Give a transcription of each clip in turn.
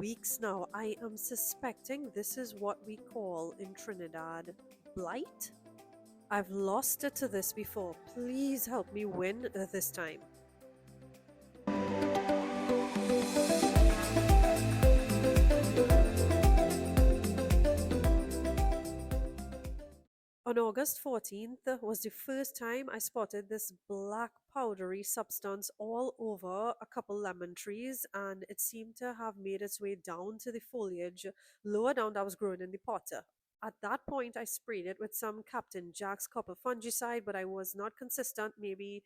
weeks now. I am suspecting this is what we call in Trinidad blight. I've lost it to this before. Please help me win this time. On August 14th was the first time I spotted this black powdery substance all over a couple lemon trees, and it seemed to have made its way down to the foliage lower down that was growing in the pot. At that point, I sprayed it with some Captain Jack's copper fungicide, but I was not consistent. Maybe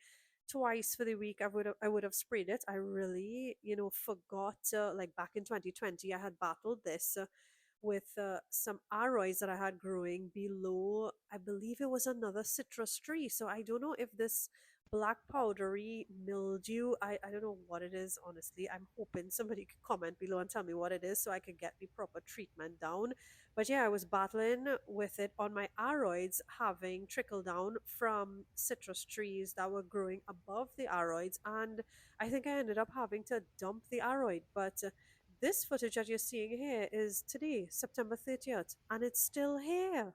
twice for the week I would have sprayed it. I really, forgot. Like back in 2020, I had battled this with some aroids that I had growing below. I believe it was another citrus tree. So I don't know if this black powdery mildew, I don't know what it is, honestly. I'm hoping somebody could comment below and tell me what it is so I could get the proper treatment down. But yeah, I was battling with it on my aroids having trickled down from citrus trees that were growing above the aroids. And I think I ended up having to dump the aroid. But this footage that you're seeing here is today, September 30th, and it's still here.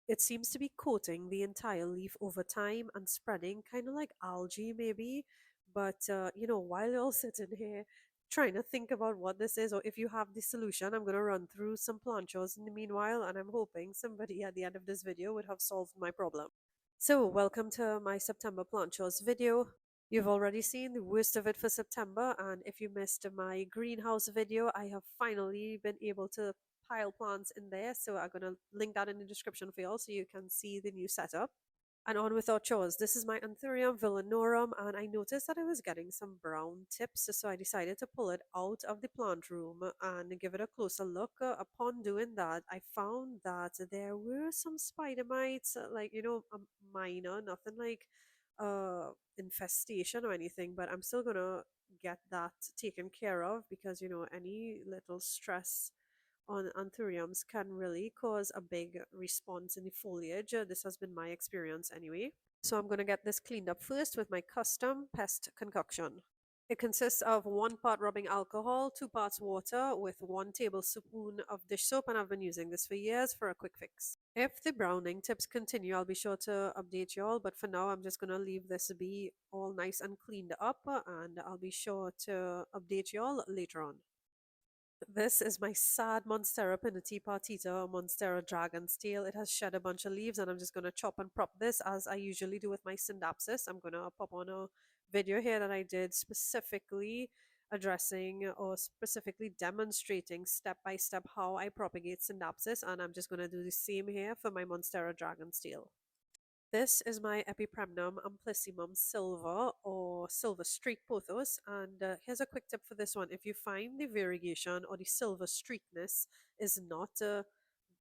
It seems to be coating the entire leaf over time and spreading, kind of like algae, maybe. But, while you're all sitting here trying to think about what this is, or if you have the solution, I'm going to run through some plant chores in the meanwhile, and I'm hoping somebody at the end of this video would have solved my problem. So, welcome to my September plant chores video. You've already seen the worst of it for September, and if you missed my greenhouse video, I have finally been able to pile plants in there. So I'm gonna link that in the description for y'all so you can see the new setup. And on with our chores. This is my Anthurium villanorum, and I noticed that I was getting some brown tips, so I decided to pull it out of the plant room and give it a closer look. Upon doing that, I found that there were some spider mites, like, a minor, nothing like infestation or anything, but I'm still gonna get that taken care of because, any little stress on anthuriums can really cause a big response in the foliage. This has been my experience anyway. So I'm going to get this cleaned up first with my custom pest concoction. It consists of 1 part rubbing alcohol, 2 parts water with 1 tablespoon of dish soap, and I've been using this for years for a quick fix. If the browning tips continue, I'll be sure to update y'all, but for now I'm just going to leave this be all nice and cleaned up, and I'll be sure to update y'all later on. This is my sad Monstera Pinati Partita Monstera Dragon's Tail. It has shed a bunch of leaves, and I'm just going to chop and prop this as I usually do with my Syndapsis. I'm going to pop on a video here that I did specifically addressing or specifically demonstrating step by step how I propagate Syndapsis, and I'm just going to do the same here for my Monstera Dragon's Tail. This is my Epipremnum amplissimum silver or silver streak pothos, and here's a quick tip for this one. If you find the variegation or the silver streakness is not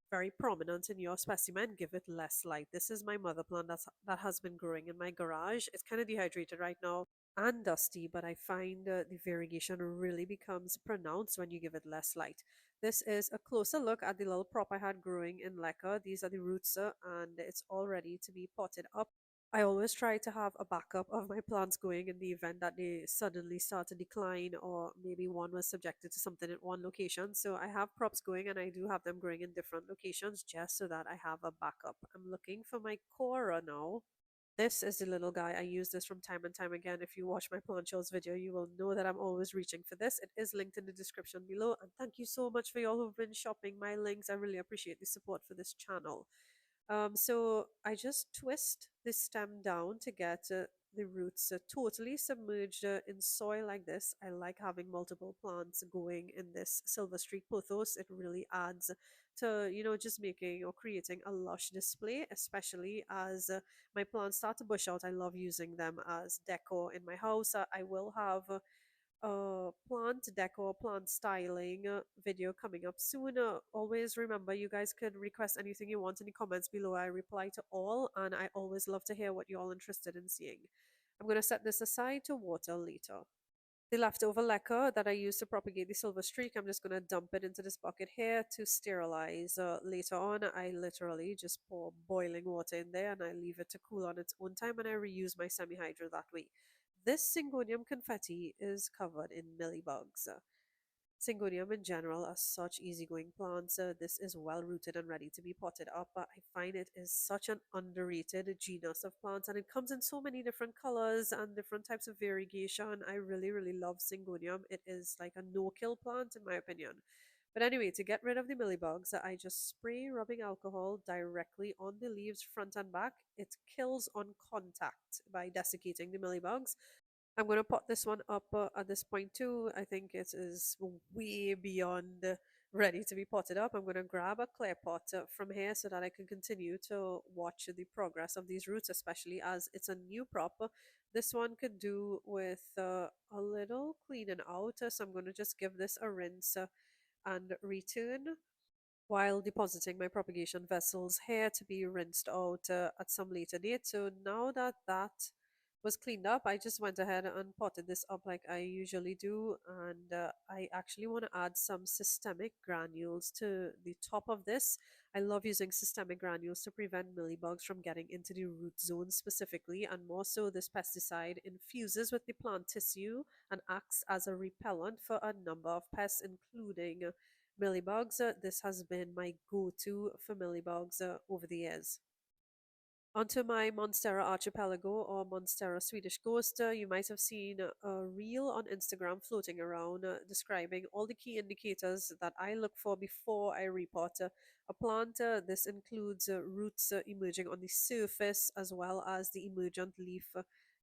very prominent in your specimen, give it less light. This is my mother plant that has been growing in my garage. It's kind of dehydrated right now and dusty, but I find the variegation really becomes pronounced when you give it less light. This is a closer look at the little prop I had growing in leca. These are the roots, and it's all ready to be potted up. I always try to have a backup of my plants going in the event that they suddenly start to decline, or maybe one was subjected to something in one location. So I have props going, and I do have them growing in different locations just so that I have a backup. I'm looking for my Cora now. This is the little guy. I use this from time and time again. If you watch my plant shows video, you will know that I'm always reaching for this. It is linked in the description below. And thank you so much for y'all who've been shopping my links. I really appreciate the support for this channel. So I just twist the stem down to get the roots totally submerged in soil like this. I like having multiple plants going in this silver streak pothos. It really adds to, just making or creating a lush display, especially as my plants start to bush out. I love using them as decor in my house. I will have plant decor, plant styling video coming up soon. Always remember, you guys could request anything you want in the comments below. I reply to all, and I always love to hear what you're all interested in seeing. I'm going to set this aside to water later. The leftover lacquer that I use to propagate the silver streak, I'm just going to dump it into this bucket here to sterilize. Later on, I literally just pour boiling water in there and I leave it to cool on its own time, and I reuse my semi-hydro that way. This Syngonium confetti is covered in mealybugs. Syngonium in general are such easygoing plants. This is well rooted and ready to be potted up. I find it is such an underrated genus of plants, and it comes in so many different colors and different types of variegation. I really, really love Syngonium. It is like a no-kill plant, in my opinion. But anyway, to get rid of the mealybugs, I just spray rubbing alcohol directly on the leaves front and back. It kills on contact by desiccating the mealybugs. I'm going to pot this one up at this point too. I think it is way beyond ready to be potted up. I'm going to grab a clay pot from here so that I can continue to watch the progress of these roots, especially as it's a new prop. This one could do with a little cleaning out. So I'm going to just give this a rinse and return while depositing my propagation vessels here to be rinsed out at some later date. So now that that was cleaned up, I just went ahead and potted this up like I usually do. And I actually want to add some systemic granules to the top of this. I love using systemic granules to prevent mealybugs from getting into the root zone specifically, and more so, this pesticide infuses with the plant tissue and acts as a repellent for a number of pests, including mealybugs. This has been my go-to for mealybugs over the years. Onto my Monstera archipelago or Monstera Swedish ghost. You might have seen a reel on Instagram floating around describing all the key indicators that I look for before I repot a plant. This includes roots emerging on the surface as well as the emergent leaf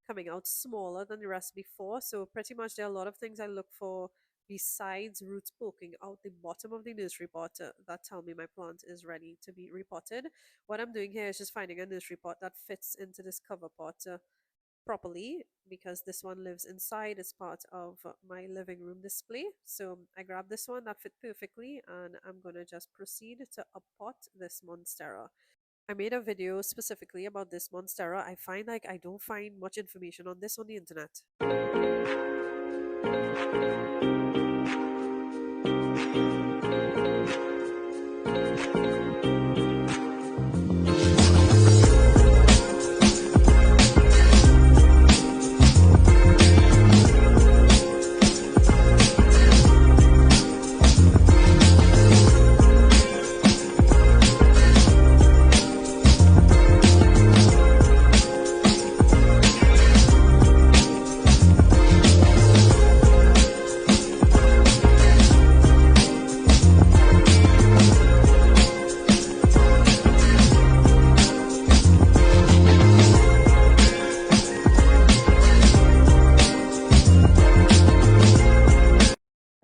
coming out smaller than the rest before. So, pretty much, there are a lot of things I look for besides roots poking out the bottom of the nursery pot that tell me my plant is ready to be repotted. What I'm doing here is just finding a nursery pot that fits into this cover pot properly, because this one lives inside as part of my living room display. So I grabbed this one that fit perfectly, and I'm going to just proceed to uppot this Monstera. I made a video specifically about this Monstera. I find like I don't find much information on this on the internet.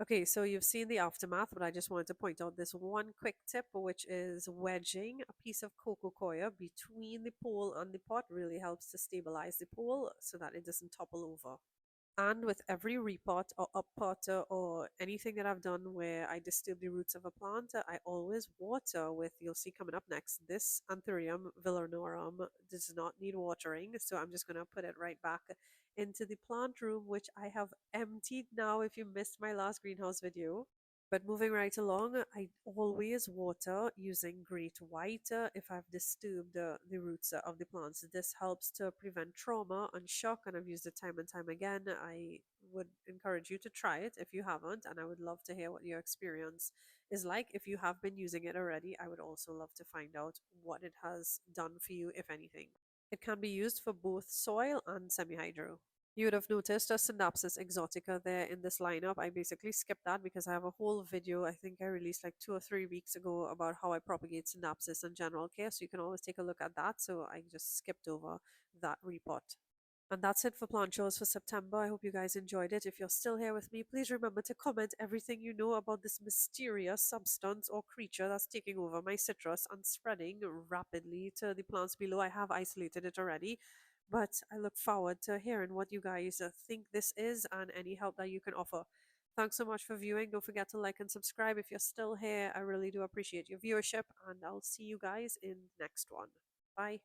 Okay, so you've seen the aftermath, but I just wanted to point out this one quick tip, which is wedging a piece of coco coir between the pole and the pot really helps to stabilize the pole so that it doesn't topple over. And with every repot or uppot or anything that I've done where I disturb the roots of a plant, I always water with, you'll see coming up next, this Anthurium villarnorum does not need watering. So I'm just going to put it right back into the plant room, which I have emptied now if you missed my last greenhouse video. But moving right along, I always water using Great White if I've disturbed the roots of the plants. This helps to prevent trauma and shock, and I've used it time and time again. I would encourage you to try it if you haven't, and I would love to hear what your experience is like. If you have been using it already, I would also love to find out what it has done for you, if anything. It can be used for both soil and semi-hydro. You would have noticed a Synapsis exotica there in this lineup. I basically skipped that because I have a whole video I think I released like 2 or 3 weeks ago about how I propagate Synapsis in general care. So you can always take a look at that. So I just skipped over that repot. And that's it for plant shows for September. I hope you guys enjoyed it. If you're still here with me, please remember to comment everything you know about this mysterious substance or creature that's taking over my citrus and spreading rapidly to the plants below. I have isolated it already, but I look forward to hearing what you guys think this is and any help that you can offer. Thanks so much for viewing. Don't forget to like and subscribe if you're still here. I really do appreciate your viewership, and I'll see you guys in the next one. Bye.